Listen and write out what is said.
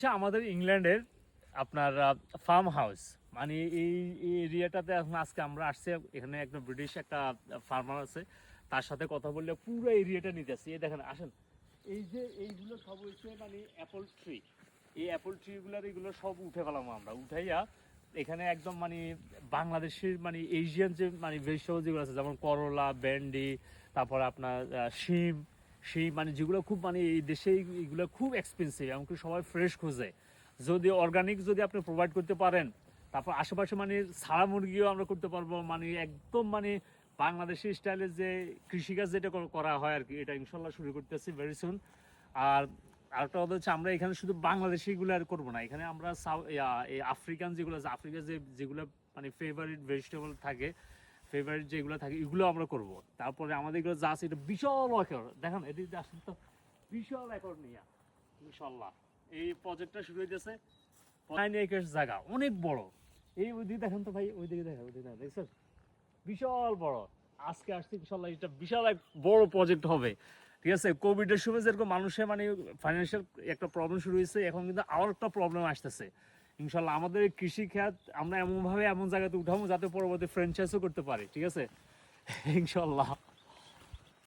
আচ্ছা, আমাদের ইংল্যান্ডের আপনার ফার্ম হাউস মানে এই এরিয়াটাতে এখন আজকে আমরা আসছি। এখানে একটা ব্রিটিশ একটা ফার্মার আছে, তার সাথে কথা বললে পুরো এরিয়াটা নিতেছি। এই দেখেন, আসেন। এই যে এইগুলো সব হচ্ছে মানে অ্যাপল ট্রি। এই অ্যাপল ট্রিগুলোর এগুলো সব উঠে ফেলাম আমরা, উঠাইয়া এখানে একদম মানে বাংলাদেশের মানে এশিয়ান যে মানে ভেজিটেবল যেগুলো আছে, যেমন করলা, ভেন্ডি, তারপর আপনার শিম, সেই মানে যেগুলো খুব মানে এই দেশে এইগুলো খুব এক্সপেন্সিভ, এমনকি সবাই ফ্রেশ খোঁজে। যদি অর্গানিক যদি আপনি প্রোভাইড করতে পারেন, তারপর আশেপাশে মানে ছাড়া মুরগিও আমরা করতে পারবো, মানে একদম মানে বাংলাদেশি স্টাইলে যে কৃষিকাজ যেটা করা হয় আর কি, এটা ইনশাল্লাহ শুরু করতেছি ভেরি সুন। আর আরেকটা কথা হচ্ছে, আমরা এখানে শুধু বাংলাদেশিগুলো আর করবো না, এখানে আমরা এই আফ্রিকান যেগুলো আছে, আফ্রিকার যেগুলো মানে ফেভারিট ভেজিটেবল থাকে, ফেভারিট যেগুলো থাকে, এগুলো আমরা করব। তারপরে আমাদের এগুলো যা আছে, এটা বিশাল একর, দেখেন এদিকে আসেন তো, বিশাল একর নিয়ে ইনশাল্লাহ এই প্রজেক্টটা শুরু হইতেছে। 9 একর জায়গা, অনেক বড়। এই ওইদিকে দেখেন তো ভাই, ওইদিকে দেখেন, ওইদিকে দেখেন, দেখছেন বিশাল বড়। আজকে আসছে ইনশাল্লাহ, এটা বিশাল এক বড় প্রজেক্ট হবে। ঠিক আছে, কোভিডের সময় যেরকম মানুষের মানে ফাইন্যান্সিয়াল একটা প্রবলেম শুরু হয়েছে, এখন কিন্তু আরও একটা প্রবলেম আসতেছে। ইনশাল্লাহ আমাদের এই কৃষি খাত আমরা এমনভাবে এমন জায়গাতে উঠাবো যাতে পরবর্তী ফ্র্যাঞ্চাইজও করতে পারি। ঠিক আছে, ইনশাল্লাহ।